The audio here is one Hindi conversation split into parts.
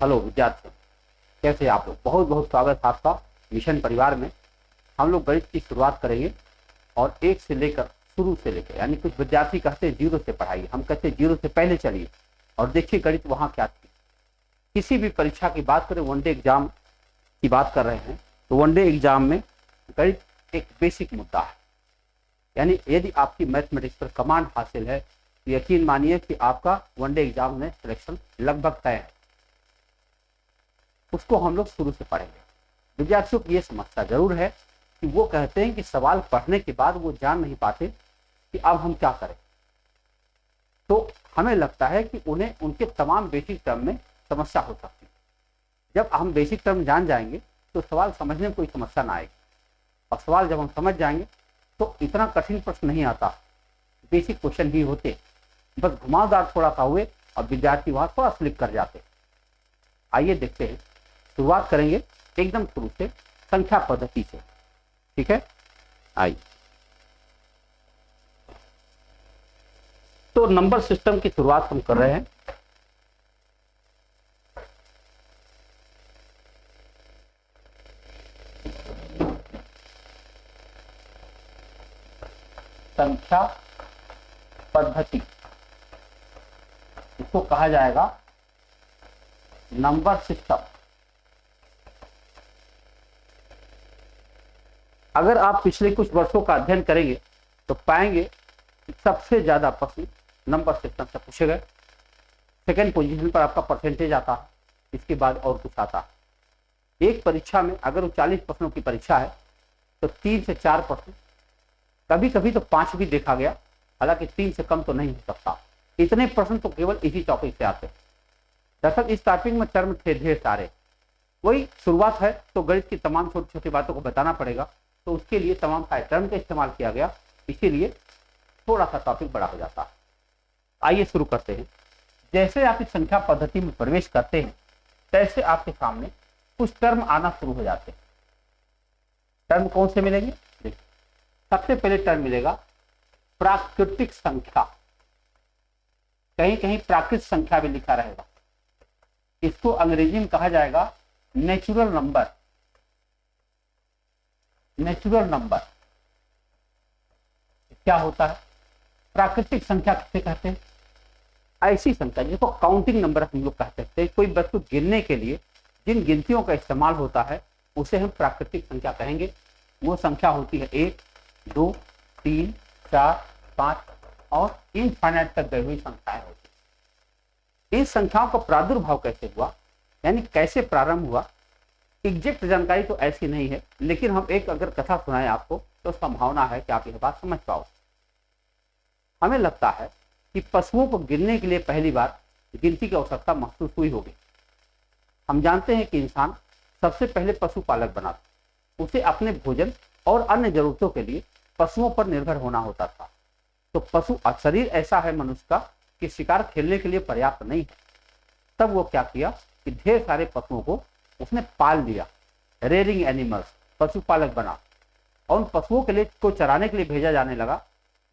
हेलो विद्यार्थियों, कैसे आप लोग? बहुत बहुत स्वागत है आपका मिशन परिवार में। हम लोग गणित की शुरुआत करेंगे और एक से लेकर शुरू से लेकर, यानी कुछ विद्यार्थी कहते हैं जीरो से पढ़ाइए, हम कहते हैं जीरो से पहले चलिए और देखिए गणित वहाँ क्या थी। किसी भी परीक्षा की बात करें, वनडे एग्जाम की बात कर रहे हैं तो वनडे एग्जाम में गणित एक बेसिक मुद्दा है। यानी यदि आपकी मैथमेटिक्स पर कमांड हासिल है तो यकीन मानिए कि आपका वनडे एग्जाम में सिलेक्शन लगभग तय है। उसको हम लोग शुरू से पढ़ेंगे। विद्यार्थियों की ये समस्या जरूर है कि वो कहते हैं कि सवाल पढ़ने के बाद वो जान नहीं पाते कि अब हम क्या करें। तो हमें लगता है कि उन्हें उनके तमाम बेसिक टर्म में समस्या हो सकती है। जब हम बेसिक टर्म जान जाएंगे तो सवाल समझने में कोई समस्या ना आएगी, और सवाल जब हम समझ जाएंगे तो इतना कठिन प्रश्न नहीं आता, बेसिक क्वेश्चन ही होते, बस घुमावदार थोड़ा सा हुए और विद्यार्थी वहां थोड़ा स्लिप कर जाते। आइए देखते हैं, शुरुआत करेंगे एकदम शुरू से, संख्या पद्धति से। ठीक है, आइए। तो नंबर सिस्टम की शुरुआत हम कर रहे हैं। संख्या पद्धति, इसको कहा जाएगा नंबर सिस्टम। अगर आप पिछले कुछ वर्षों का अध्ययन करेंगे तो पाएंगे कि सबसे ज्यादा प्रश्न नंबर सिस्टम से पूछे गए। सेकेंड पोजीशन पर आपका परसेंटेज आता है, इसके बाद और कुछ आता है। एक परीक्षा में अगर वो 40 प्रश्नों की परीक्षा है तो 3 से 4 प्रश्न, कभी कभी तो 5 भी देखा गया, हालांकि 3 से कम तो नहीं हो सकता। इतने प्रश्न तो केवल इसी टॉपिक से आते हैं। दरअसल इस टॉपिक में टर्म थे ढेर सारे, वही शुरुआत है तो गणित की तमाम छोटी छोटी बातों को बताना पड़ेगा, तो उसके लिए तमाम सारे टर्म का इस्तेमाल किया गया, इसीलिए थोड़ा सा टॉपिक बड़ा हो जाता है। आइए शुरू करते हैं। जैसे आप इस संख्या पद्धति में प्रवेश करते हैं तैसे आपके सामने कुछ टर्म आना शुरू हो जाते हैं। टर्म कौन से मिलेंगे? देखिए, सबसे पहले टर्म मिलेगा प्राकृतिक संख्या। कहीं कहीं प्राकृतिक संख्या भी लिखा रहेगा, इसको अंग्रेजी में कहा जाएगा नेचुरल नंबर। नेचुरल नंबर क्या होता है? प्राकृतिक संख्या किसे कहते हैं? ऐसी संख्या जिसको काउंटिंग नंबर हम लोग कह सकते हैं। कोई वस्तु गिनने के लिए जिन गिनतियों का इस्तेमाल होता है उसे हम प्राकृतिक संख्या कहेंगे। वो संख्या होती है 1, 2, 3, 4, 5 और इनफाइनाइट तक गई हुई संख्याएं होती है। इन संख्याओं का प्रादुर्भाव कैसे हुआ, यानी कैसे प्रारंभ हुआ, एग्जैक्ट जानकारी तो ऐसी नहीं है, लेकिन हम एक अगर कथा सुनाएं आपको तो संभावना है कि आप यह बात समझ पाओ। हमें लगता है कि पशुओं को गिनने के लिए पहली बार गिनती की आवश्यकता महसूस हुई होगी। हम जानते हैं कि इंसान सबसे पहले पशुपालक बना था, उसे अपने भोजन और अन्य जरूरतों के लिए पशुओं पर निर्भर होना होता था। तो पशु शरीर ऐसा है मनुष्य का कि शिकार खेलने के लिए पर्याप्त नहीं है। तब वो क्या किया कि ढेर सारे पशुओं को उसने पाल लिया, रेयरिंग एनिमल्स, पशुपालक बना, और उन पशुओं के लिए को चराने के लिए भेजा जाने लगा।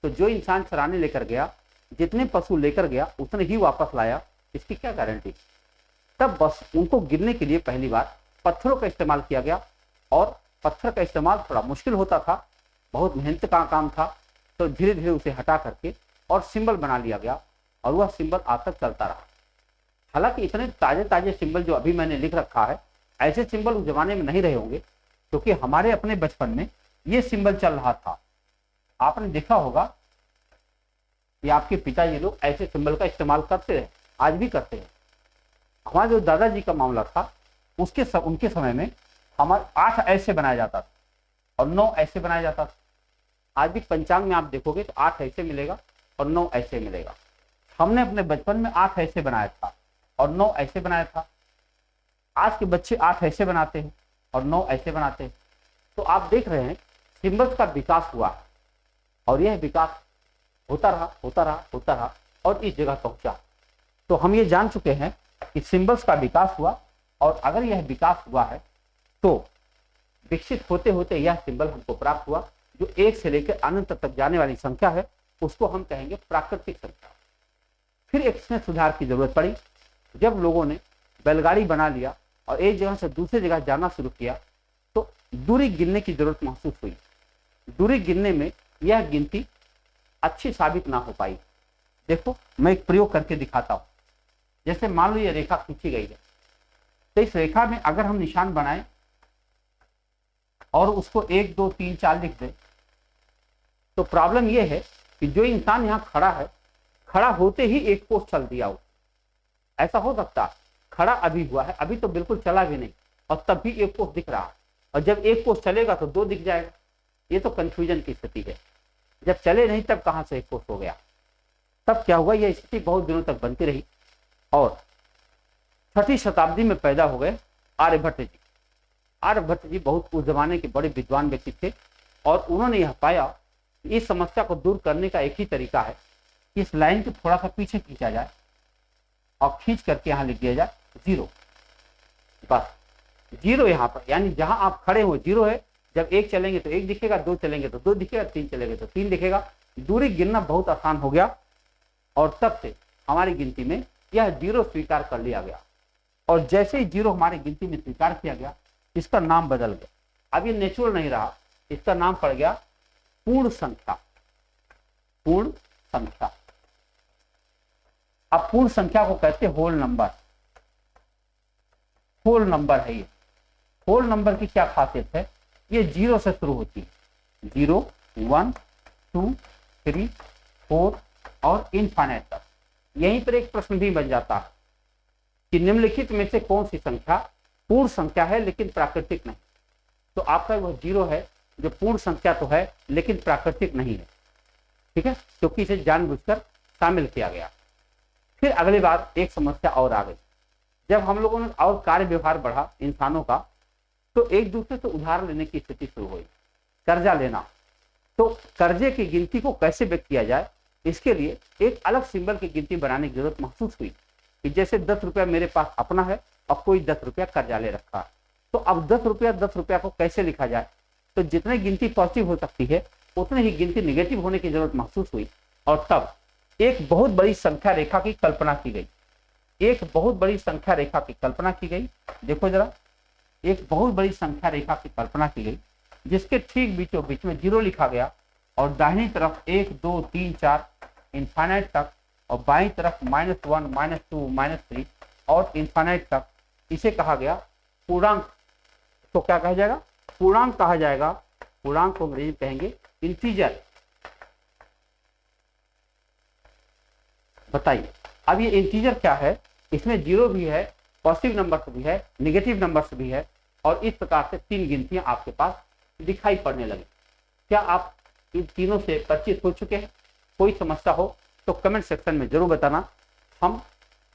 तो जो इंसान चराने लेकर गया, जितने पशु लेकर गया उतने ही वापस लाया, इसकी क्या गारंटी? तब बस उनको गिनने के लिए पहली बार पत्थरों का इस्तेमाल किया गया, और पत्थर का इस्तेमाल थोड़ा मुश्किल होता था, बहुत मेहनत का काम था, तो धीरे धीरे उसे हटा करके और सिंबल बना लिया गया, और वह सिंबल आज तक चलता रहा। हालांकि इतने ताजे ताजे सिंबल जो अभी मैंने लिख रखा है, ऐसे सिंबल उस जमाने में नहीं रहे होंगे, क्योंकि हमारे अपने बचपन में ये सिंबल चल रहा था। आपने देखा होगा कि आपके पिताजी लोग ऐसे सिंबल का इस्तेमाल करते रहे, आज भी करते हैं। हमारे जो दादाजी का मामला था उनके समय में हमारे 8 ऐसे बनाया जाता था और 9 ऐसे बनाया जाता था। आज भी पंचांग में आप देखोगे तो 8 ऐसे मिलेगा और 9 ऐसे मिलेगा। हमने अपने बचपन में 8 ऐसे बनाया था और 9 ऐसे बनाया था। आज के बच्चे 8 ऐसे बनाते हैं और 9 ऐसे बनाते हैं। तो आप देख रहे हैं सिंबल्स का विकास हुआ, और यह विकास होता रहा और इस जगह पहुंचा। तो हम ये जान चुके हैं कि सिंबल्स का विकास हुआ, और अगर यह विकास हुआ है तो विकसित होते होते यह सिंबल हमको प्राप्त हुआ, जो 1 से लेकर अनंत तक जाने वाली संख्या है, उसको हम कहेंगे प्राकृतिक संख्या। फिर एक इसमें सुधार की जरूरत पड़ी, जब लोगों ने बैलगाड़ी बना लिया और एक जगह से दूसरी जगह जाना शुरू किया तो दूरी गिनने की जरूरत महसूस हुई। दूरी गिनने में यह गिनती अच्छी साबित ना हो पाई। देखो मैं एक प्रयोग करके दिखाता हूं। जैसे मान लो ये रेखा खींची गई है, तो इस रेखा में अगर हम निशान बनाएं और उसको 1 2 3 4 लिख दें, तो प्रॉब्लम यह है कि जो इंसान यहां खड़ा है, खड़ा होते ही एक कोस चल दिया हो। ऐसा हो सकता है, खड़ा अभी हुआ है, अभी तो बिल्कुल चला भी नहीं और तब भी एक कोस दिख रहा है, और जब एक कोस चलेगा तो 2 दिख जाएगा। ये तो कंफ्यूजन की स्थिति है। जब चले नहीं तब कहां से एक कोस हो गया? तब क्या हुआ, यह स्थिति बहुत दिनों तक बनती रही और 6वीं शताब्दी में पैदा हो गए आर्यभट्ट जी। आर्यभट्ट जी बहुत उस जमाने के बड़े विद्वान व्यक्ति थे और उन्होंने यह पाया कि इस समस्या को दूर करने का एक ही तरीका है कि इस लाइन को थोड़ा सा पीछे खींचा जाए और खींच करके यहां लिख दिया जाए 0। बस 0 यहां पर, यानी जहां आप खड़े हो 0 है। जब 1 चलेंगे तो 1 दिखेगा, 2 चलेंगे तो 2 दिखेगा, 3 चलेंगे तो 3 दिखेगा। दूरी गिनना बहुत आसान हो गया और तब से हमारी गिनती में यह 0 स्वीकार कर लिया गया। और जैसे ही 0 हमारी गिनती में स्वीकार किया गया, इसका नाम बदल गया। अब ये नेचुरल नहीं रहा, इसका नाम पड़ गया पूर्ण संख्या। पूर्ण संख्या, अब पूर्ण संख्या को कहते हैं होल नंबर। होल नंबर है ये। होल नंबर की क्या खासियत है? ये 0 से शुरू होती है। 0 1 2 3 4 और इनफाइनाइट तक। यहीं पर एक प्रश्न भी बन जाता है कि निम्नलिखित में से कौन सी संख्या पूर्ण संख्या है लेकिन प्राकृतिक नहीं? तो आपका वह 0 है जो पूर्ण संख्या तो है लेकिन प्राकृतिक नहीं है। ठीक है, क्योंकि इसे जानबूझकर शामिल किया गया। फिर अगली बार एक समस्या और आ गई। जब हम लोगों ने और कार्य व्यवहार बढ़ा इंसानों का, तो एक दूसरे से उधार लेने की स्थिति शुरू हुई, कर्जा लेना। तो कर्जे की गिनती को कैसे व्यक्त किया जाए, इसके लिए एक अलग सिंबल की गिनती बनाने की जरूरत महसूस हुई कि जैसे 10 रुपया मेरे पास अपना है और कोई 10 रुपया कर्जा ले रखा है, तो अब 10 रुपया को कैसे लिखा जाए? तो जितने गिनती पॉजिटिव हो सकती है उतने ही गिनती निगेटिव होने की जरूरत महसूस हुई और तब एक बहुत बड़ी संख्या रेखा की कल्पना की गई। एक बहुत बड़ी संख्या रेखा की कल्पना की गई। देखो जरा, एक बहुत बड़ी संख्या रेखा की कल्पना की गई जिसके ठीक बीचों बीच में 0 लिखा गया और दाहिनी तरफ 1 2 3 4 इनफाइनाइट तक और बाईं तरफ -1 -2 -3 और इनफाइनाइट तक। इसे कहा गया पूर्णांक। तो क्या कहा जाएगा? पूर्णांक कहा जाएगा। पूर्णांक को अंग्रेजी में कहेंगे इंटीजर। बताइए, अब ये इंटीजर क्या है? इसमें 0 भी है, पॉजिटिव नंबर्स भी है, नेगेटिव नंबर्स भी है और इस प्रकार से 3 गिनतियां आपके पास दिखाई पड़ने लगी। क्या आप इन तीनों से परिचित हो चुके हैं? कोई समस्या हो तो कमेंट सेक्शन में जरूर बताना। हम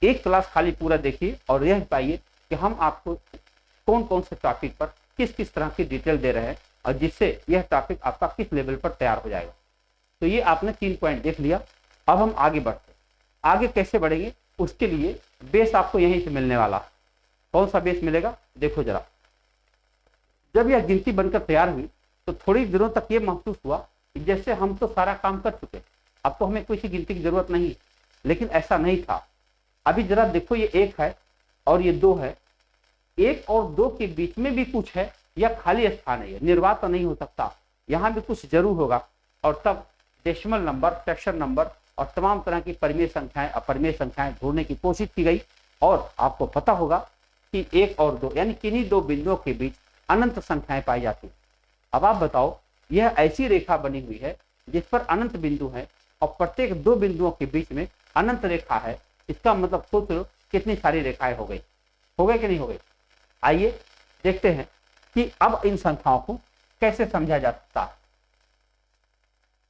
एक क्लास खाली पूरा देखिए और यह पाइए कि हम आपको कौन कौन से टॉपिक पर किस किस तरह की डिटेल दे रहे हैं और जिससे यह टॉपिक आपका किस लेवल पर तैयार हो जाएगा। तो ये आपने 3 पॉइंट देख लिया। अब हम आगे बढ़ते हैं। आगे कैसे बढ़ेंगे उसके लिए बेस आपको यहीं से मिलने वाला। कौन सा बेस मिलेगा? देखो जरा, जब यह गिनती बनकर तैयार हुई तो थोड़ी दिनों तक ये महसूस हुआ कि जैसे हम तो सारा काम कर चुके, अब तो हमें किसी गिनती की जरूरत नहीं। लेकिन ऐसा नहीं था। अभी जरा देखो, ये 1 है और ये 2 है। 1 और 2 के बीच में भी कुछ है या खाली स्थान है, निर्वात तो नहीं हो सकता, यहाँ भी कुछ जरूर होगा। और तब डेसिमल नंबर, फ्रैक्शन नंबर और तमाम तरह की परिमेय संख्याएं, अपरिमेय संख्याएं ढूंढने की कोशिश की गई और आपको पता होगा कि 1 और 2 यानी किन्हीं 2 बिंदुओं के बीच अनंत संख्याएं पाई जाती। अब आप बताओ, यह ऐसी रेखा बनी हुई है जिस पर अनंत बिंदु है और प्रत्येक 2 बिंदुओं के बीच में अनंत रेखा है। इसका मतलब सोच लो कितनी सारी रेखाएं हो गई कि नहीं हो गई। आइए देखते हैं कि अब इन संख्याओं को कैसे समझा जा सकता है,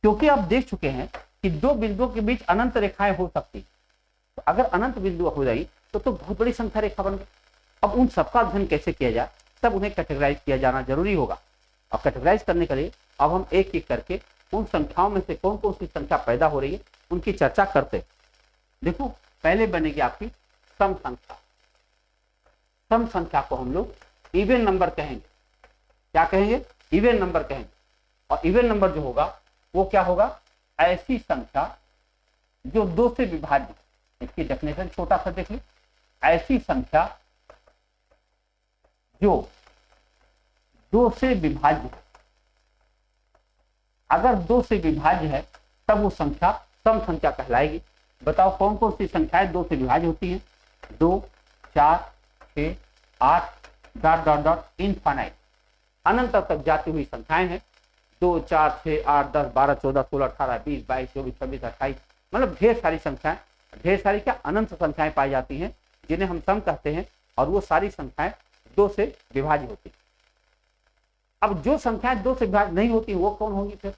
क्योंकि आप देख चुके हैं कि 2 बिंदुओं के बीच अनंत रेखाएं हो सकती। तो अगर अनंत बिंदु हो जाए तो बहुत बड़ी संख्या रेखा बन गई। अब उन सबका अध्ययन कैसे किया जाए, तब उन्हें कैटेगराइज किया जाना जरूरी होगा। और कैटेगराइज करने के लिए अब हम एक एक करके उन संख्याओं में से कौन कौन सी संख्या पैदा हो रही है उनकी चर्चा करते। देखो, पहले बनेगी आपकी सम संख्या। सम संख्या को हम लोग इवन नंबर कहेंगे। क्या कहेंगे? इवन नंबर कहेंगे। और इवन नंबर जो होगा वो क्या होगा? ऐसी संख्या जो 2 से विभाज्य। इसकी डेफिनेशन छोटा सा देख ली। ऐसी संख्या जो 2 से विभाज्य है। अगर 2 से विभाज्य है तब वो संख्या सम संख्या कहलाएगी। बताओ कौन कौन सी संख्याएं 2 से विभाज्य होती हैं? 2, 4, 6, 8 डॉट डॉट डॉट इनफाइनाइट, अनंत तक जाती हुई संख्याएं हैं। 2, 4, 6, 8, 10, 12, 14, 16, 18, 20, 22, 24, 26, 28, मतलब ढेर सारी संख्याएं, ढेर सारी क्या, अनंत संख्याएं पाई जाती हैं जिन्हें हम सम कहते हैं, और वो सारी संख्याएं 2 से विभाज्य होती हैं। अब जो संख्याएं 2 से विभाज्य नहीं होती वो कौन होंगी फिर?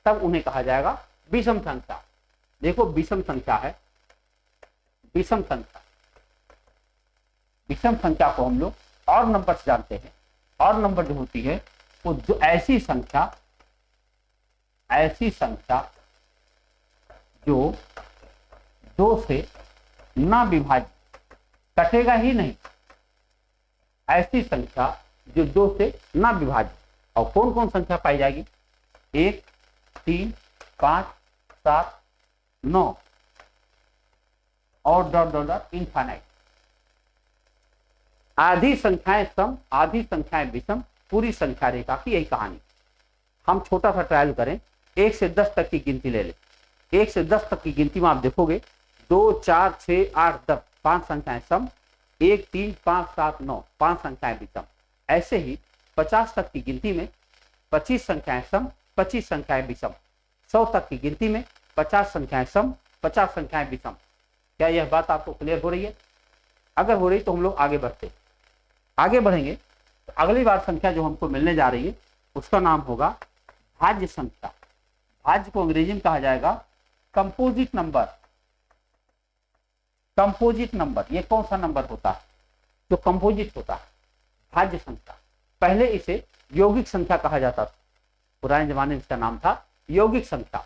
तब उन्हें कहा जाएगा विषम संख्या। देखो विषम संख्या है, विषम संख्या, विषम संख्या को हम लोग और नंबर से जानते हैं। और नंबर जो होती है वो जो ऐसी संख्या जो 2 से ना विभाज्य, कटेगा ही नहीं, ऐसी संख्या जो 2 से ना विभाज्य। और कौन कौन संख्या पाई जाएगी? 1, 3, 5, 7, 9 और डॉट डॉट डॉट इनफाइनाइट। आधी संख्याएं सम, आधी संख्याएं विषम, पूरी संख्या रेखा की यही कहानी। हम छोटा सा ट्रायल करें, 1 से 10 तक की गिनती ले लें। 1 से 10 तक की गिनती में आप देखोगे 2, 4, 6, 8, 10 5 संख्याएं सम, 1, 3, 5, 7, 9 5 संख्याएं विषम। ऐसे ही 50 तक की गिनती में 25 संख्याएं सम, 25 संख्याएं विषम। 100 तक की गिनती में 50 संख्याएं सम, 50 संख्याएं विषम। क्या यह बात आपको क्लियर हो रही है? अगर हो रही तो हम लोग आगे बढ़ते, आगे बढ़ेंगे तो अगली बार संख्या जो हमको मिलने जा रही है उसका नाम होगा भाज्य संख्या। भाज्य को अंग्रेजी में कहा जाएगा कंपोजिट नंबर। कंपोजिट नंबर, ये कौन सा नंबर होता है जो कंपोजिट होता है? भाज्य संख्या। पहले इसे यौगिक संख्या कहा जाता था, पुराने जमाने में इसका नाम था यौगिक संख्या।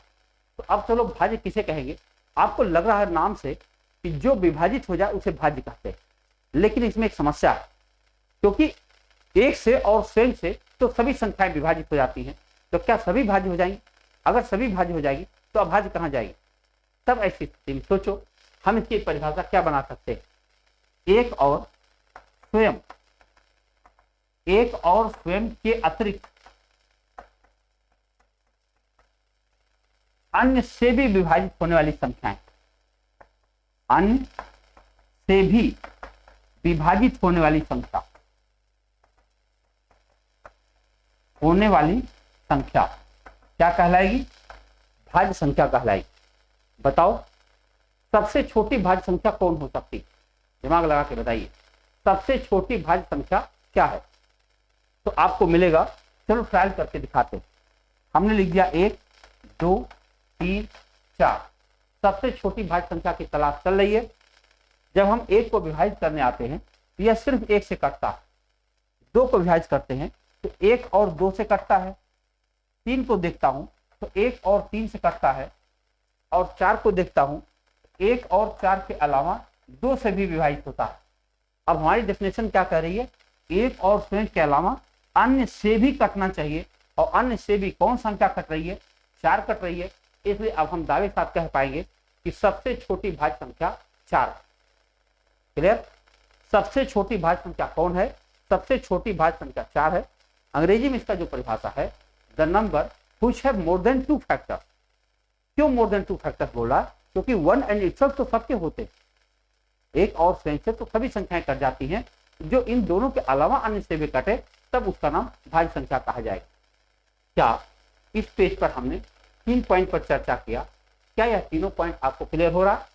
तो अब चलो भाज्य किसे कहेंगे? आपको लग रहा है नाम से कि जो विभाजित हो जाए उसे भाज्य कहते हैं, लेकिन इसमें एक समस्या है, क्योंकि 1 से और स्वयं से तो सभी संख्याएं विभाजित हो जाती हैं। तो क्या सभी भाज्य हो जाएंगी? अगर सभी भाज्य हो जाएगी तो अभाज्य कहां जाएगी? तब ऐसी स्थिति में सोचो हम इसकी परिभाषा क्या बना सकते हैं? 1 और स्वयं के अतिरिक्त अन्य से भी विभाजित होने वाली संख्याएं, अन्य से भी विभाजित होने वाली संख्या, क्या कहलाएगी? भाज्य संख्या कहलाएगी। बताओ सबसे छोटी भाज्य संख्या कौन हो सकती है? दिमाग लगा के बताइए, सबसे छोटी भाज्य संख्या क्या है? तो आपको मिलेगा, चलो ट्रायल करके दिखाते हैं। हमने लिख दिया 1, 2, 3, 4। सबसे छोटी भाज्य संख्या की तलाश चल रही है। जब हम 1 को विभाजित करने आते हैं तो यह सिर्फ 1 से कटता है। 2 को विभाजित करते हैं तो 1 और 2 से कटता है। 3 को देखता हूं तो 1 और 3 से कटता है। और 4 को देखता हूं 1 और 4 के अलावा 2 से भी विभाजित होता है। अब हमारी डेफिनेशन क्या कह रही है? 1 और स्वयं के अलावा अन्य से भी कटना चाहिए, और अन्य से भी कौन संख्या कट रही है? 4 कट रही है। इसलिए अब हम दावे के साथ कह पाएंगे कि सबसे छोटी भाज्य संख्या 4। क्लियर? सबसे छोटी भाज्य संख्या कौन है? सबसे छोटी भाज्य संख्या 4 है। अंग्रेजी में इसका जो परिभाषा है, the number which have more than 2 factors. क्यों मोर देन 2 फैक्टर्स बोला? क्योंकि 1 एंड इटसेल्फ तो सबके होते हैं, 1 और स्वयं से तो सभी संख्याएं कट जाती हैं। जो इन दोनों के अलावा अन्य से भी कटे तब उसका नाम भाज्य संख्या कहा जाएगा। क्या इस पेज पर हमने 3 पॉइंट पर चर्चा किया? क्या यह तीनों पॉइंट आपको क्लियर हो रहा है?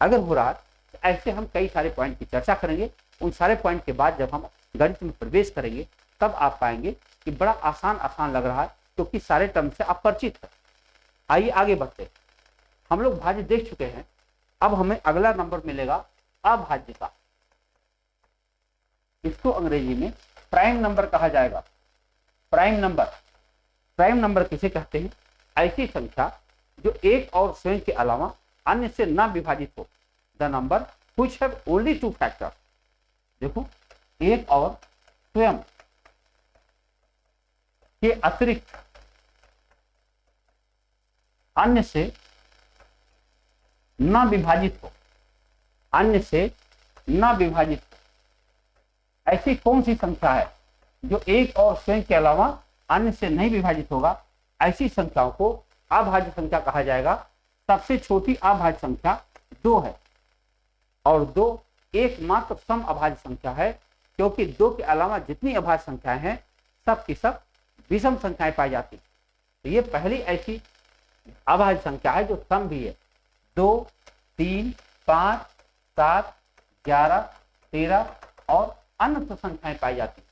अगर हो रहा है तो ऐसे हम कई सारे पॉइंट की चर्चा करेंगे। उन सारे पॉइंट के बाद जब हम गणित में प्रवेश करेंगे तब आप पाएंगे कि बड़ा आसान लग रहा है, क्योंकि सारे टर्म से आप परिचित हैं। आइए आगे बढ़ते। हम लोग भाज्य देख चुके हैं, अब हमें अगला नंबर मिलेगा अभाज्य का। इसको अंग्रेजी में प्राइम नंबर कहा जाएगा। प्राइम नंबर किसे कहते हैं? ऐसी संख्या जो 1 और स्वयं के अलावा अन्य से न विभाजित हो। The number which have only 2 factors. देखो 1 और स्वयं के अतिरिक्त अन्य से न विभाजित हो, अन्य से न विभाजित हो। ऐसी कौन सी संख्या है जो एक और स्वयं के अलावा अन्य से नहीं विभाजित होगा? ऐसी संख्याओं को अभाज्य संख्या कहा जाएगा। सबसे छोटी अभाज्य संख्या 2 है और 2 एकमात्र सम अभाज्य संख्या है, क्योंकि 2 के अलावा जितनी अभाज्य संख्याएं हैं सब की सब विषम संख्याएं पाई जाती। तो ये पहली ऐसी अभाज्य संख्या है जो सम भी है। 2, 3, 5, 7, 11, 13 और अनंत संख्याएं पाई जाती।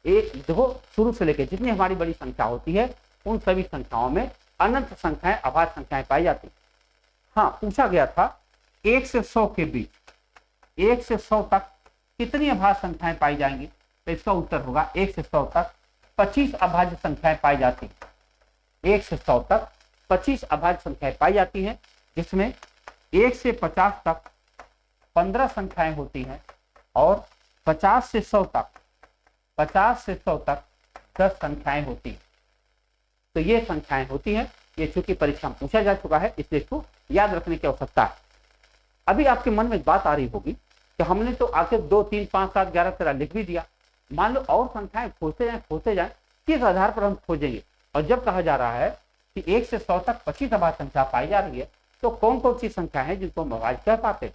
एक देखो, शुरू से लेकर जितनी हमारी बड़ी संख्या होती है उन सभी संख्याओं में अनंत संख्याएं अभाज्य संख्याएं पाई जाती। हाँ, पूछा गया था 1 से 100 के बीच, 1 से 100 तक कितनी अभाज्य संख्याएं पाई जाएंगी? तो इसका उत्तर होगा 1 से 100 तक 25 अभाज्य संख्याएं पाई जाती। 1 से 100 तक 25 अभाज्य संख्याएं पाई जाती हैं, जिसमें 1 से 50 तक 15 संख्याएं होती हैं और 50 से 100 तक 10 संख्याएं होती हैं। तो ये संख्याएं होती हैं। ये चूंकि परीक्षा में पूछा जा चुका है इसलिए इसको याद रखने की आवश्यकता है। अभी आपके मन में एक बात आ रही होगी कि हमने तो आखिर 2, 3, 5, 7, 11, 13 लिख भी दिया, मान लो और संख्याएं खोजते जाए किस आधार पर हम खोजेंगे? और जब कहा जा रहा है कि 1 से 100 तक 25 अभाज्य संख्या पाई जा रही है, तो कौन कौन सी संख्या है जिनको हम अभाज्य कह पाते हैं?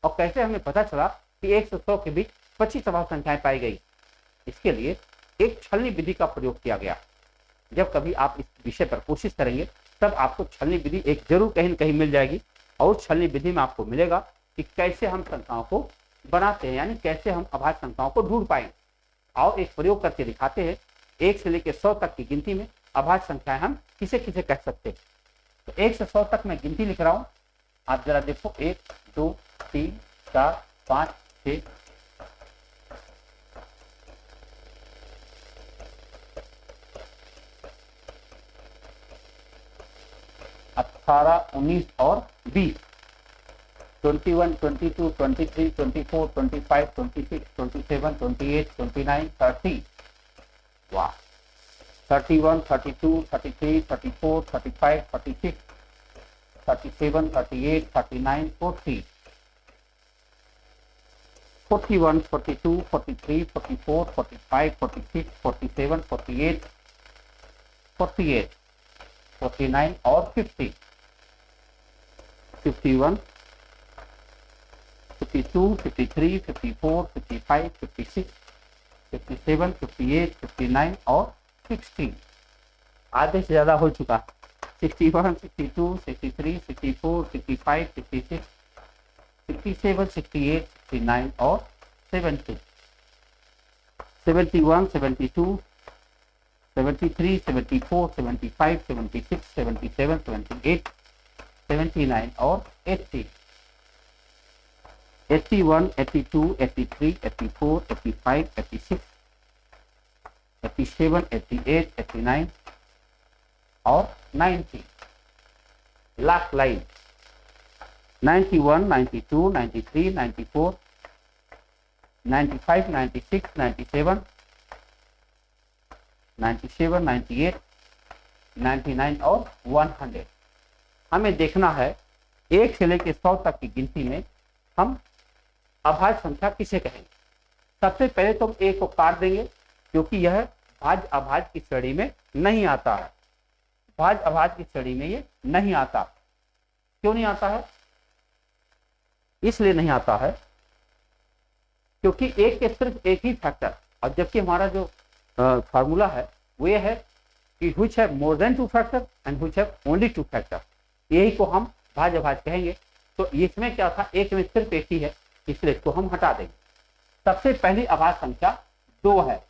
और कैसे हमें पता चला कि 1 से 100 के बीच 25 अभाज्य संख्याएं पाई गई? इसके लिए एक छलनी विधि का प्रयोग किया गया। जब कभी आप इस विषय पर कोशिश करेंगे तब आपको छलनी विधि एक जरूर कहीं न कहीं मिल जाएगी, और छलनी विधि में आपको मिलेगा कि कैसे हम संख्याओं को बनाते हैं, यानी कैसे हम अभाज्य संख्याओं को ढूंढ पाएंगे। और एक प्रयोग करके दिखाते हैं। 1 से लेकर 100 तक की गिनती में अभाज्य संख्याएं हम किसे किसे कह सकते हैं। तो 1 से 100 तक मैं गिनती लिख रहा हूं, आप जरा देखो। 1, 2, 3, 4, 5, 6, 18, 19 और 20, 21, 22, 23, 24, 25, 26, 27, 28, 29, 30, वाह, 31, 32, 33, 34, 35, 36, 37, 38, 39, 40, 41, 42, 43, 44, 45, 46, 47, 48, 48, 49 और 50, 51, 52, 53, 54, 55, 56, 57, 58, 59 और 60। आधे से ज्यादा हो चुका। 61, 62, 63, 64, 65, 66, 67, 68, 69 और 70, 71, 72, 73, 74, 75, 76, 77, 78, 79 और 80, 81, 82, 83, 84, 85, 86, 87, 88, 89 और 90। लास्ट लाइन 91, 92, 93, 94, 95, 96, 97, 97, 98, 99 और 100। हमें देखना है 1 से लेकर 100 तक की गिनती में हम अभाज्य संख्या किसे कहेंगे। सबसे पहले तो हम 1 को काट देंगे, क्योंकि यह भाज्य अभाज्य की श्रेणी में नहीं आता है। भाज्य अभाज्य की श्रेणी में ये नहीं आता। क्यों नहीं आता है? इसलिए नहीं आता है क्योंकि 1 के सिर्फ एक ही फैक्टर, और जबकि हमारा जो फार्मूला है वो ये है कि which have more than 2 factor and which have only 2 factor, यही को हम भाज्य अभाज्य कहेंगे। तो इसमें क्या था, 1 में सिर्फ एक ही है, इसलिए इसको हम हटा देंगे। सबसे पहली अभाज्य संख्या 2 है।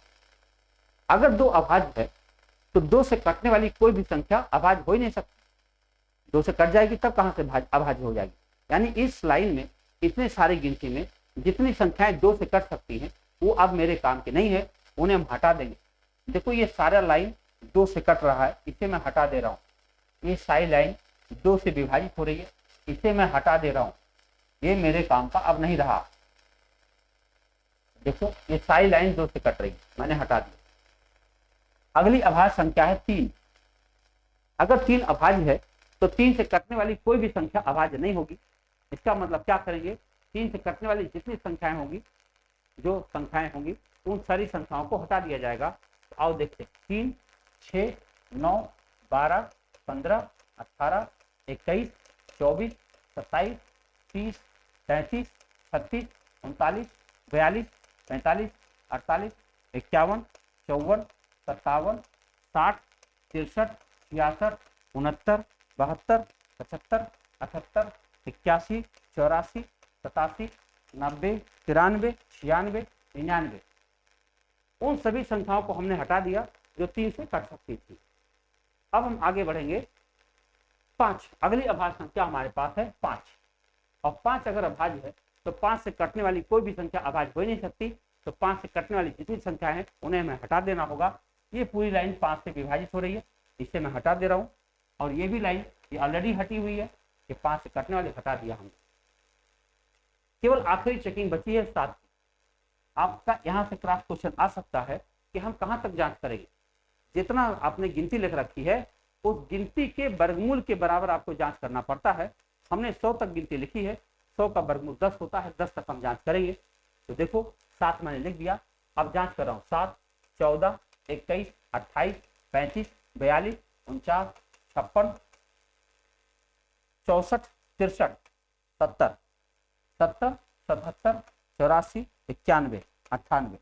अगर 2 अभाज्य है तो 2 से कटने वाली कोई भी संख्या अभाज्य हो ही नहीं सकती। 2 से कट जाएगी तब कहां से अभाज्य हो जाएगी। यानी इस लाइन में इतने सारी गिनती में जितनी संख्याएं 2 से कट सकती हैं वो अब मेरे काम के नहीं है, उन्हें हम हटा देंगे। देखो ये सारा लाइन 2 से कट रहा है, इसे मैं हटा दे रहा हूँ। ये सारी लाइन 2 से विभाजित हो रही है, इसे मैं हटा दे रहा हूँ। ये मेरे काम का अब नहीं रहा। देखो ये सारी लाइन 2 से कट रही है, मैंने हटा दी। अगली अभाज्य संख्या है 3। अगर 3 अभाज्य है तो 3 से कटने वाली कोई भी संख्या अभाज्य नहीं होगी। इसका मतलब क्या करेंगे, 3 से कटने वाली जितनी संख्याएं होंगी जो संख्याएं होंगी उन सारी संख्याओं को हटा दिया जाएगा। तो आओ देखते हैं, 3, 6, 9, 12, 15, 18, 21, 24, 27, 30, 33, 36, 39, 42, 45, 48, 51, 54, 57, 60, 63, 66, 69, 72, 75, 78, 81, 84, 87, 90, 93, 96, 99, उन सभी संख्याओं को हमने हटा दिया जो 3 से कट सकती थी। अब हम आगे बढ़ेंगे 5। अगली अभाज्य संख्या हमारे पास है 5, और 5 अगर अभाज्य है तो 5 से कटने वाली कोई भी संख्या अभाज्य हो ही नहीं सकती। तो 5 से कटने वाली जितनी संख्या है उन्हें हमें हटा देना होगा। ये पूरी लाइन 5 से विभाजित हो रही है, इसे मैं हटा दे रहा हूँ, और ये भी लाइन ये ऑलरेडी हटी हुई है, कि 5 से कटने वाली हटा दिया हमने। केवल आखिरी चेकिंग बची है 7। आपका यहाँ से क्रॉस क्वेश्चन आ सकता है कि हम कहाँ तक जांच करेंगे। जितना आपने गिनती लिख रखी है उस गिनती के वर्गमूल के बराबर आपको जांच करना पड़ता है। हमने 100 तक गिनती लिखी है, 100 का वर्गमूल 10 होता है, 10 तक हम जांच करेंगे। तो देखो 7 मैंने लिख दिया, अब जांच कर रहा हूँ। 7, 14, 21, 28, 35, 42, 49, 56, 64, 63, 70, 70, 77, 84, 91, 98,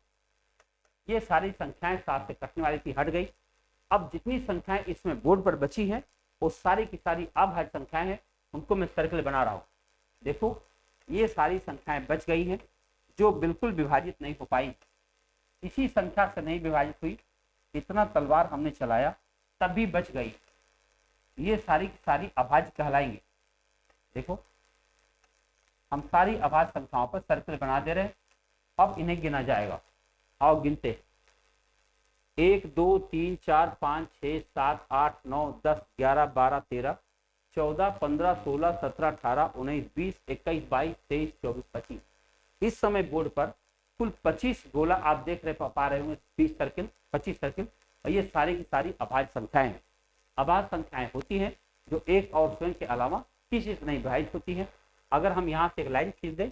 ये सारी संख्याएं 7 से कटने वाली थी, हट गई। अब जितनी संख्याएं इसमें बोर्ड पर बची हैं वो सारी की सारी अभाज्य संख्याएं हैं, उनको मैं सर्कल बना रहा हूं। देखो ये सारी संख्याएं बच गई हैं जो बिल्कुल विभाजित नहीं हो पाई। इसी संख्या से नहीं विभाजित हुई, इतना तलवार हमने चलाया तब भी बच गई, ये सारी की सारी अभाज्य कहलाएंगे। देखो हम सारी अभाज्य संख्याओं पर सर्कल बना दे रहे हैं। अब इन्हें गिना जाएगा, आओ गिनते। 1, 2, 3, 4, 5, 6, 7, 8, 9, 10, 11, 12, 13, 14, 15, 16, 17, 18, 19, 20, 21, 22, 23, 24, 25। इस समय बोर्ड पर कुल 25 गोला आप देख रहे पा रहे होंगे, 20 सर्किल, 25 सर्किल, और ये सारी की सारी अभाज्य संख्याएं हैं। अभाज्य संख्याएं होती हैं जो एक और स्वयं के अलावा किसी से नहीं विभाजित होती हैं। अगर हम यहाँ से एक लाइन खींच दें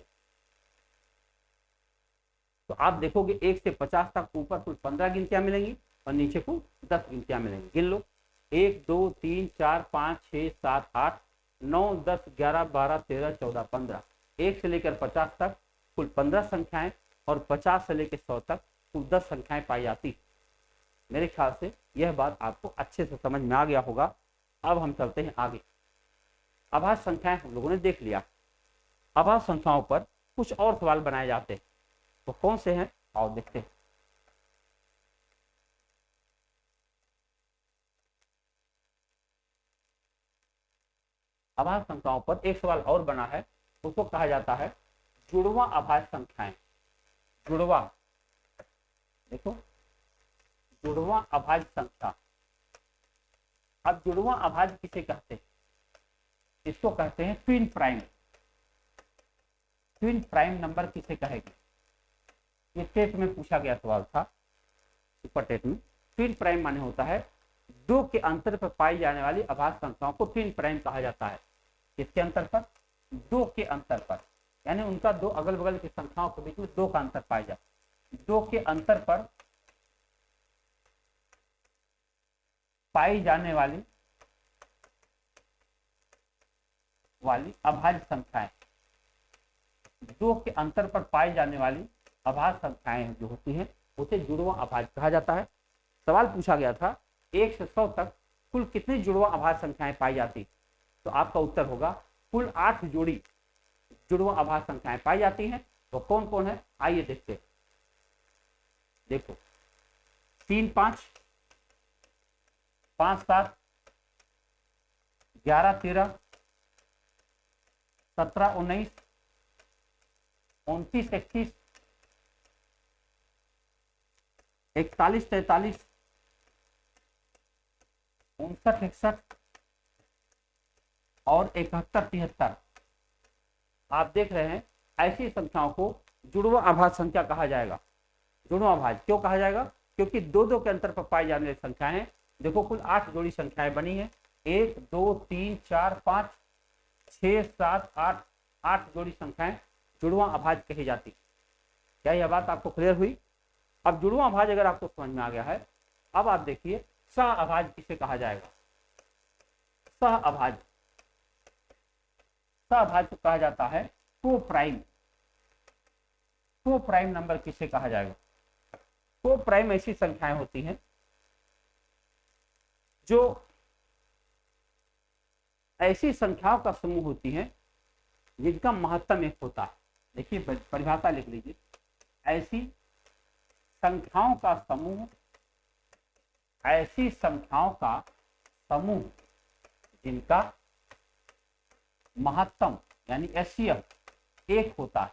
तो आप देखोगे 1 से 50 तक ऊपर कुल 15 गिनतियां मिलेंगी और नीचे कुल 10 गिनतियां मिलेंगी। गिन लो, 1, 2, 3, 4, 5, 6, 7, 8, 9, 10, 11, 12, 13, 14, 15। 1 से लेकर 50 तक कुल 15 संख्याएं और 50 से लेकर 100 तक कुल 10 संख्याएं पाई जाती। मेरे ख्याल से यह बात आपको अच्छे से समझ में आ गया होगा। अब हम चलते हैं आगे। अभाज्य संख्याएं हम लोगों ने देख लिया। अभाज्य संख्याओं पर कुछ और सवाल बनाए जाते हैं, तो कौन से हैं आओ देखते हैं। अभाज्य संख्याओं पर एक सवाल और बना है, उसको कहा जाता है जुड़वा अभाज्य संख्याएं। जुड़वा, देखो जुड़वा अभाज्य संख्या। अब जुड़वा अभाज्य किसे कहते हैं? इसको कहते हैं twin prime. Twin prime number किसे कहेगी? ये टेट में पूछा गया सवाल था, सुपर टेट में। ट्विन प्राइम माने होता है 2 के अंतर पर पाई जाने वाली अभाज्य संख्याओं को ट्विन प्राइम कहा जाता है। किसके अंतर पर? 2 के अंतर पर, यानी उनका 2 अगल बगल की संख्याओं के बीच में 2 का अंतर पाया जाता है। 2 के अंतर पर पाई जाने वाली अभाज्य संख्याएं, 2 के अंतर पर पाई जाने वाली अभाज्य संख्याएं जो होती हैं उसे जुड़वा अभाज्य कहा जाता है। सवाल पूछा गया था 1 से 100 तक कुल कितनी जुड़वा अभाज्य संख्याएं पाई जाती? तो आपका उत्तर होगा कुल 8 जोड़ी जुड़वा अभाज्य संख्याएं पाई जाती हैं। तो कौन कौन है आइए देखते हैं। देखो 3, 5, 5, 7, 11, 13, 17, 19, 29, 31, 41, 43, 59, 61 और 71, 73। आप देख रहे हैं ऐसी संख्याओं को जुड़वा अभाज्य संख्या कहा जाएगा। जुड़वा अभाज्य क्यों कहा जाएगा? क्योंकि 2 के अंतर पर पाई जाने वाली संख्याएं हैं। देखो कुल 8 जोड़ी संख्याएं बनी है, 1, 2, 3, 4, 5, 6, 7, 8 जोड़ी संख्याएं जुड़वा अभाज्य कही जाती। क्या यह बात आपको क्लियर हुई? अब जुड़वां अभाज्य अगर आपको समझ में आ गया है, अब आप देखिए सह अभाज्य किसे कहा जाएगा? सह अभाज्य, सह अभाज्य कहा जाता है को प्राइम। को प्राइम नंबर किसे कहा जाएगा? को प्राइम ऐसी संख्याएं होती हैं जो ऐसी संख्याओं का समूह होती हैं जिनका महत्तम एक होता है। देखिए परिभाषा लिख लीजिए, ऐसी संख्याओं का समूह, ऐसी संख्याओं का समूह जिनका महत्तम यानी एचसीएफ एक होता है।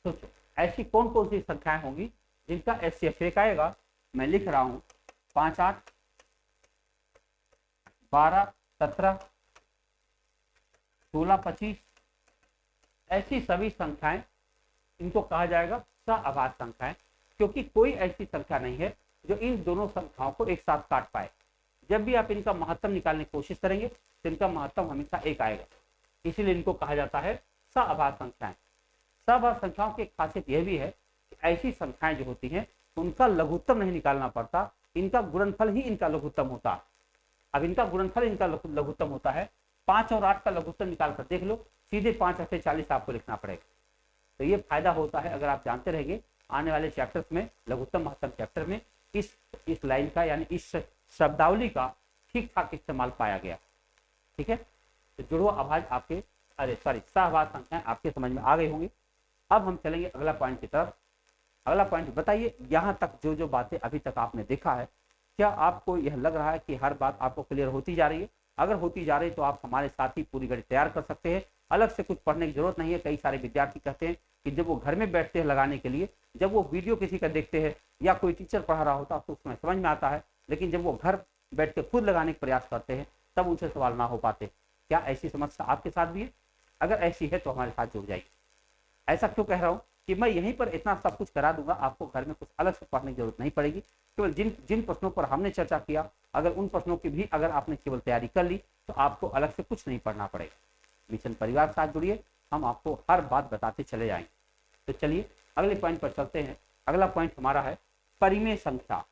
सोचो ऐसी कौन कौन सी संख्याएं होंगी जिनका एचसीएफ एक आएगा? मैं लिख रहा हूं 5 8 12 17 16 25, ऐसी सभी संख्याएं, इनको कहा जाएगा सहअभाज्य संख्याएं, क्योंकि कोई ऐसी संख्या नहीं है जो इन दोनों संख्याओं को एक साथ काट पाए। जब भी आप इनका महत्तम निकालने की कोशिश करेंगे तो इनका महत्तम हमेशा एक आएगा, इसीलिए इनको कहा जाता है सहअभाज्य संख्याएं। सहअभाज्य संख्याओं की खासियत यह भी है कि ऐसी संख्याएं जो होती हैं उनका लघुत्तम नहीं निकालना पड़ता, इनका गुणनफल ही इनका लघुत्तम होता है। अब इनका गुणनफल इनका लघुत्तम होता है। 5 और 8 का लघुत्तम निकाल कर देख लो, सीधे 5 8 40 आपको लिखना पड़ेगा। तो ये फायदा होता है अगर आप जानते रहेंगे आने वाले चैप्टर्स में, लघुत्तम महत्तम चैप्टर में इस लाइन का यानी इस शब्दावली का ठीक ठाक इस्तेमाल पाया गया। ठीक है, तो जुड़वा अभाज्य आपके सहअभाज्य संख्याएं आपके समझ में आ गई होंगी। अब हम चलेंगे अगला पॉइंट की तरफ। अगला पॉइंट बताइए, यहाँ तक जो जो बातें अभी तक आपने देखा है, क्या आपको यह लग रहा है कि हर बात आपको क्लियर होती जा रही है? अगर होती जा रही है तो आप हमारे साथ ही पूरी घड़ी तैयार कर सकते हैं, अलग से कुछ पढ़ने की जरूरत नहीं है। कई सारे विद्यार्थी कहते हैं कि जब वो घर में बैठते हैं लगाने के लिए, जब वो वीडियो किसी का देखते हैं या कोई टीचर पढ़ा रहा होता तो उसमें समझ में आता है, लेकिन जब वो घर बैठ के खुद लगाने का प्रयास करते हैं तब उनसे सवाल ना हो पाते। क्या ऐसी समस्या आपके साथ भी है? अगर ऐसी है तो हमारे साथ जुड़ जाइए। ऐसा क्यों कह रहा हूँ कि मैं यहीं पर इतना सब कुछ करा दूंगा, आपको घर में कुछ अलग से पढ़ने की जरूरत नहीं पड़ेगी। केवल जिन प्रश्नों पर हमने चर्चा किया, अगर उन प्रश्नों की भी अगर आपने केवल तैयारी कर ली तो आपको अलग से कुछ नहीं पढ़ना पड़ेगा। मिशन परिवार के साथ जुड़िए, हम आपको हर बात बताते चले जाएंगे। तो चलिए अगले पॉइंट पर चलते हैं। अगला पॉइंट हमारा है परिमेय संख्या।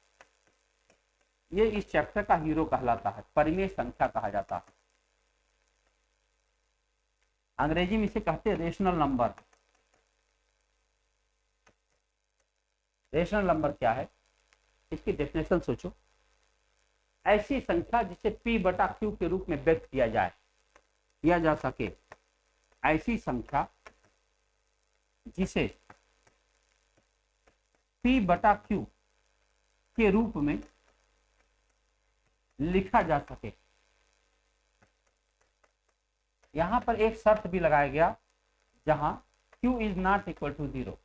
ये इस चैप्टर का हीरो कहलाता है, परिमेय संख्या कहा जाता है। अंग्रेजी में इसे कहते हैं रेशनल नंबर। रेशनल नंबर क्या है, इसकी डेफिनेशन सोचो। ऐसी संख्या जिसे P/Q के रूप में व्यक्त किया जा सके, ऐसी संख्या जिसे P/Q के रूप में लिखा जा सके। यहां पर एक शर्त भी लगाया गया, जहां Q is not equal to 0।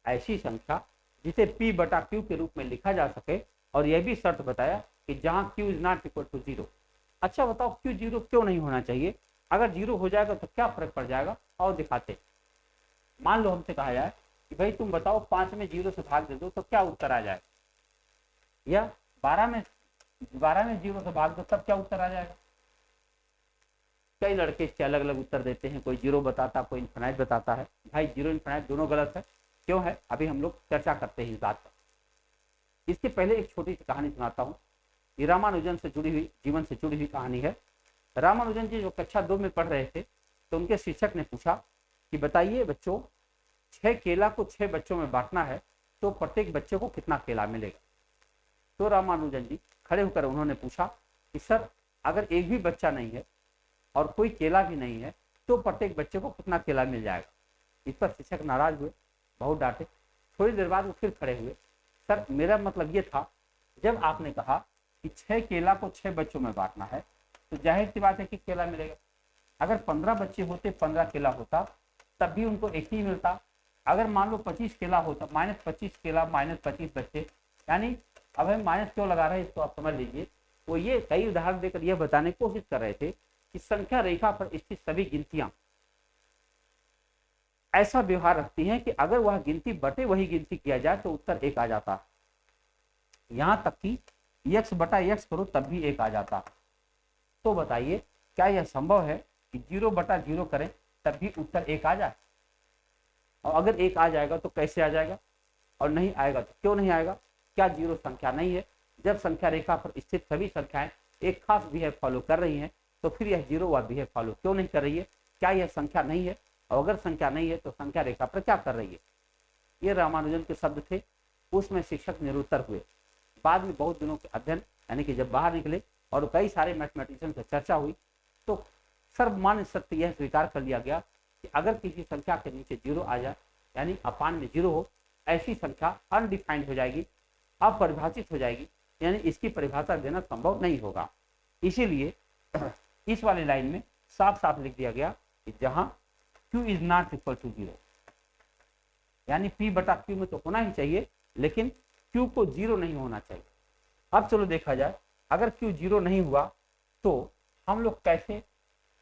ऐसी संख्या जिसे P/Q के रूप में लिखा जा सके, और यह भी शर्त बताया कि जहां Q is not equal to 0। अच्छा बताओ Q 0 क्यों नहीं होना चाहिए? अगर 0 हो जाएगा तो क्या फर्क पड़ जाएगा, और दिखाते। मान लो हमसे कहा जाए कि भाई तुम बताओ 5 में 0 से भाग दे दो तो क्या उत्तर आ जाएगा, या 12 में 0 से भाग दो तब क्या उत्तर आ जाएगा। कई लड़के इसके अलग अलग उत्तर देते हैं, कोई 0 बताता, कोई इनफिनाइट बताता है। भाई 0 इनफिनाइट दोनों गलत है। क्यों है, अभी हम लोग चर्चा करते हैं इस बात पर। इसके पहले एक छोटी सी कहानी सुनाता हूँ। ये रामानुजन से जुड़ी हुई, जीवन से जुड़ी हुई कहानी है। रामानुजन जी जो कक्षा 2 में पढ़ रहे थे तो उनके शिक्षक ने पूछा कि बताइए बच्चों, 6 केला को 6 बच्चों में बांटना है तो प्रत्येक बच्चे को कितना केला मिलेगा? तो रामानुजन जी खड़े होकर उन्होंने पूछा कि सर अगर एक भी बच्चा नहीं है और कोई केला भी नहीं है तो प्रत्येक बच्चे को कितना केला मिल जाएगा? इस पर शिक्षक नाराज हुए, बहुत डांटे। थोड़ी देर बाद वो फिर खड़े हुए, सर मेरा मतलब ये था, जब आपने कहा कि 6 केला को 6 बच्चों में बांटना है तो जाहिर सी बात है कि केला मिलेगा। अगर 15 बच्चे होते, 15 केला होता, तब भी उनको एक ही मिलता। अगर मान लो 25 केला होता, -25 केला -25 बच्चे, यानी अब हम माइनस क्यों लगा रहे हैं इसको आप समझ लीजिए। वो ये कई उदाहरण देकर यह बताने की कोशिश कर रहे थे कि संख्या रेखा पर स्थित सभी गिनतियां ऐसा व्यवहार रखती हैं कि अगर वह गिनती बटे वही गिनती किया जाए तो उत्तर 1 आ जाता। यहां तक कि x/x करो तब भी 1 आ जाता। तो बताइए क्या यह संभव है कि 0/0 करें तब भी उत्तर 1 आ जाए? और अगर 1 आ जाएगा तो कैसे आ जाएगा, और नहीं आएगा तो क्यों नहीं आएगा? क्या जीरो संख्या नहीं है? जब संख्या रेखा पर स्थित सभी संख्याएं एक खास बिहेव फॉलो कर रही हैं तो फिर यह जीरो व बिहेव फॉलो क्यों नहीं कर रही है? क्या यह संख्या नहीं है? और अगर संख्या नहीं है तो संख्या रेखा पर क्या कर रही है? ये रामानुजन के शब्द थे। उसमें शिक्षक निरुत्तर हुए। बाद में बहुत दिनों के अध्ययन यानी कि जब बाहर निकले और कई सारे मैथमेटिशियन से चर्चा हुई तो सर्वमान्य सत्य यह स्वीकार कर लिया गया कि अगर किसी संख्या के नीचे जीरो आ जाए यानी अपान में जीरो हो, ऐसी संख्या अनडिफाइंड हो जाएगी, अपरिभाषित हो जाएगी, यानी इसकी परिभाषा देना संभव नहीं होगा। इसीलिए इस वाली लाइन में साफ साफ लिख दिया गया कि जहां Q is not equal to zero, यानी P बटा Q में तो होना ही चाहिए लेकिन Q को जीरो नहीं होना चाहिए। अब चलो देखा जाए, अगर Q जीरो नहीं हुआ तो हम लोग कैसे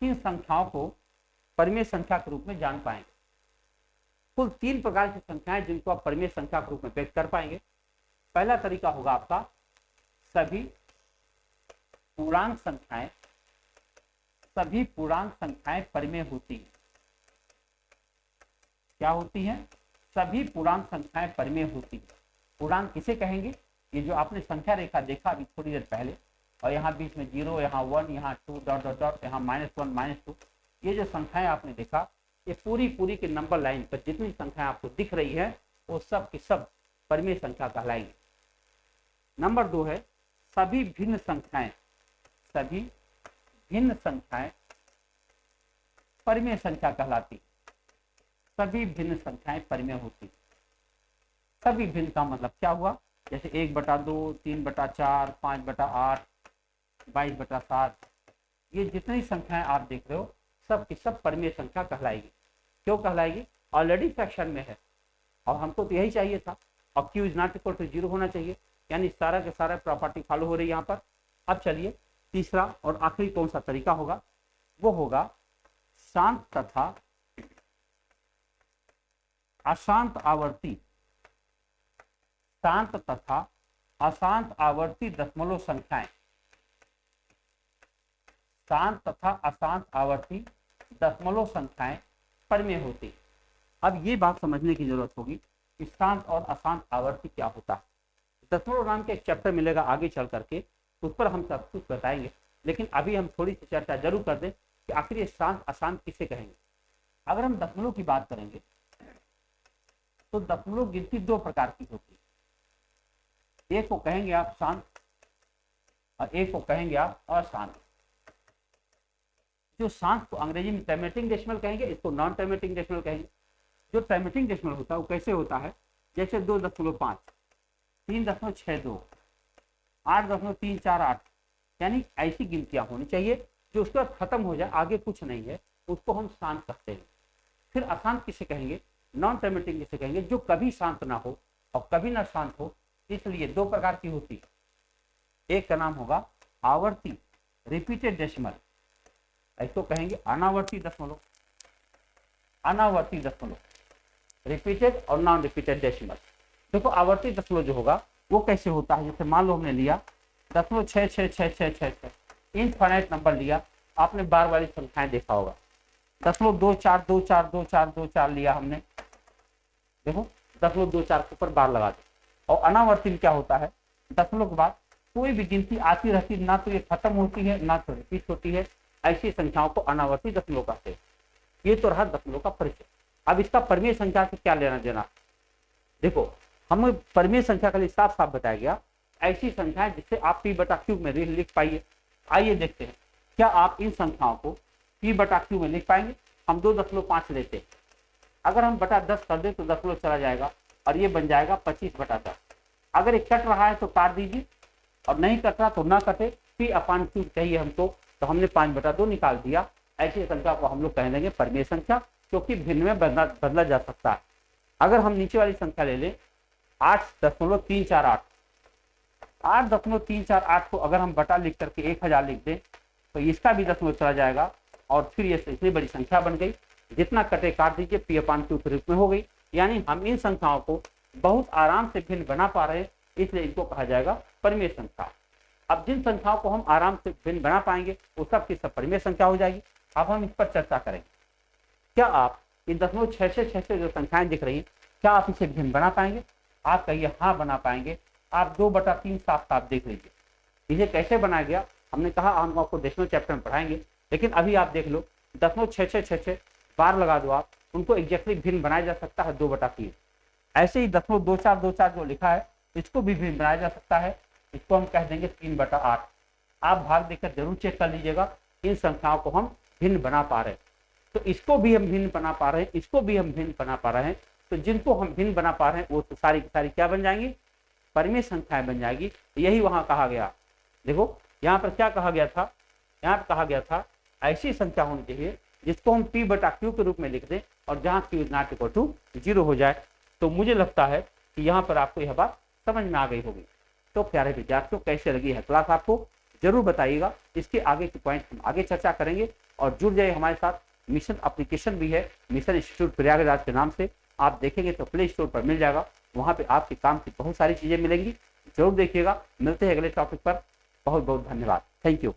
इन संख्याओं को परिमेय संख्या के रूप में जान पाएंगे? कुल 3 प्रकार की संख्याएं जिनको आप परिमेय संख्या के रूप में व्यक्त कर पाएंगे। पहला तरीका होगा आपका सभी पूर्णांक संख्याएं, सभी पूर्णांक संख्याएं परिमेय होती हैं। क्या होती हैं? सभी पूर्णांक संख्याएं परिमेय होती हैं। पूर्णांक किसे कहेंगे? ये जो आपने संख्या रेखा देखा अभी थोड़ी देर पहले, और यहाँ बीच में 0, यहाँ 1, यहाँ 2 डॉट डॉट डॉट, यहाँ -1 -2, ये जो संख्याएं आपने देखा ये पूरी के नंबर लाइन पर जितनी संख्याएं आपको दिख रही है वो सब की सब परिमेय संख्या कहलाएंगी। नंबर 2 है सभी भिन्न संख्याएं, सभी भिन्न संख्याएं परिमेय संख्या कहलाती। सभी भिन्न संख्याएं परिमेय होती। सभी भिन्न का मतलब क्या हुआ? जैसे 1/2, 3/4, 5/8, 22/7, ये जितनी संख्याएं आप देख रहे हो सब की सब परिमेय संख्या कहलाएगी। क्यों कहलाएगी? ऑलरेडी फ्रैक्शन में है और हमको तो यही चाहिए था, और Q is not equal to zero होना चाहिए, यानी सारा के सारा प्रॉपर्टी फॉलो हो रही है यहाँ पर। अब चलिए तीसरा और आखिरी कौन सा तरीका होगा? वो होगा शांत तथा अशांत आवर्ती, शांत तथा अशांत आवर्ती दशमलव संख्याएं, शांत तथा अशांत आवर्ती दशमलव संख्याएं परिमेय होती। अब ये बात समझने की जरूरत होगी कि शांत और अशांत आवर्ती क्या होता है। दशमलव नाम के एक चैप्टर मिलेगा आगे चल करके, उस पर हम सब कुछ बताएंगे, लेकिन अभी हम थोड़ी सी चर्चा जरूर कर दें कि आखिर ये शांत अशांत किसे कहेंगे। अगर हम दशमलव की बात करेंगे तो दशमलव गिनती 2 प्रकार की होती है। एक को कहेंगे आप शांत और एक को कहेंगे आप अशांत। जो शांत को अंग्रेजी में टर्मिनेटिंग डेसिमल कहेंगे, इसको नॉन टर्मिनेटिंग डेसिमल कहेंगे। जो टर्मिनेटिंग डेसिमल होता है वो कैसे होता है? जैसे 2.5, 3.62, 8.348, यानी ऐसी गिनतियां होनी चाहिए जो उसके बाद खत्म हो जाए, आगे कुछ नहीं है, उसको हम शांत कहते हैं। फिर अशांत किसे कहेंगे? नॉन टर्मिनेटिंग किसे कहेंगे? जो कभी शांत ना हो और कभी ना शांत हो, इसलिए 2 प्रकार की होती है। एक का नाम होगा आवर्ती रिपीटेड डेसिमल, इसको कहेंगे अनावर्ती दशमलव, अनावर्ती दशमलव, रिपीटेड और नॉन रिपीटेड डेसिमल। देखो आवर्ती दशमलव जो होगा वो कैसे होता है? जैसे मान लो हमने लिया 0.66666, इनफाइनाइट नंबर लिया, आपने बार वाली संख्याएं देखा होगा, 0.24242424 लिया हमने, देखो 0.24 के ऊपर बार लगा दो। और अनावर्ती में क्या होता है? दशमलव के बाद कोई भी गिनती आती रहती, ना तो ये खत्म होती है ना तो रिपीट होती है, ऐसी संख्याओं को अनावर्ती दशमलव कहते हैं। ये तो रहा दशमलव का परिचय। अब इसका परिमेय संख्या से क्या लेना देना? देखो हमें परिमेय संख्या के लिए साफ साफ बताया गया ऐसी संख्याएं जिससे आप P/Q में लिख पाइए। आइए देखते हैं क्या आप इन संख्याओं को P/Q में लिख पाएंगे। हम 2.5 लेते हैं, अगर हम बटा 10 कर दें तो दशमलव चला जाएगा और ये बन जाएगा 25/10। अगर ये कट रहा है तो काट दीजिए और नहीं कट रहा तो ना कटे। P/Q चाहिए हमको, तो हमने 5/2 निकाल दिया। ऐसी संख्या को हम लोग कह देंगे परिमेय संख्या, क्योंकि भिन्न में बदला जा सकता है। अगर हम नीचे वाली संख्या ले लें 8.348, 8.348 को अगर हम बटा लिख करके 1000 लिख दें तो इसका भी दशमलव चला जाएगा और फिर ये इतनी बड़ी संख्या बन गई। जितना कटे काट दीजिए, P/Q के रूप में हो गई। यानी हम इन संख्याओं को बहुत आराम से भिन्न बना पा रहे हैं, इसलिए इनको कहा जाएगा परिमेय संख्या। अब जिन संख्याओं को हम आराम से भिन्न बना पाएंगे वो सब की सब परिमेय संख्या हो जाएगी। अब हम इस पर चर्चा करेंगे। क्या आप ये 0.6666 जो संख्याएं दिख रही हैं, क्या आप इसे भिन्न बना पाएंगे? आप कहिए हाँ बना पाएंगे। आप 2/3 साफ साफ देख लीजिए। इसे कैसे बनाया गया हमने कहा हम आपको डेसिमल चैप्टर में पढ़ाएंगे, लेकिन अभी आप देख लो 0.6666 बार लगा दो आप, उनको एग्जैक्टली भिन्न बनाया जा सकता है 2/3। ऐसे ही 0.2424 जो लिखा है इसको भी भिन्न बनाया जा सकता है, इसको हम कह देंगे 3/8। आप भाग देकर जरूर चेक कर लीजिएगा इन संख्याओं को हम भिन्न बना पा रहे हैं। तो इसको भी हम भिन्न बना पा रहे हैं, इसको भी हम भिन्न बना पा रहे हैं। तो जिनको हम भिन्न बना पा रहे हैं वो तो सारी की सारी क्या बन जाएंगी? परिमेय संख्याएं बन जाएगी। यही वहां कहा गया। देखो यहाँ पर क्या कहा गया था, यहाँ पर कहा गया था ऐसी संख्या होनी चाहिए जिसको हम p/q के रूप में लिख दें और जहाँ q ≠ 0 हो जाए। तो मुझे लगता है कि यहाँ पर आपको यह बात समझ में आ गई होगी। तो प्यारे विद्यार्थियों, कैसे लगी है क्लास आपको जरूर बताइएगा। इसके आगे के पॉइंट हम आगे चर्चा करेंगे और जुड़ जाइए हमारे साथ। मिशन एप्लीकेशन भी है, मिशन इंस्टीट्यूट प्रयागराज के नाम से। आप देखेंगे तो प्ले स्टोर पर मिल जाएगा, वहाँ पे आपके काम की बहुत सारी चीजें मिलेंगी। जरूर देखिएगा। मिलते हैं अगले टॉपिक पर। बहुत बहुत धन्यवाद। Thank you.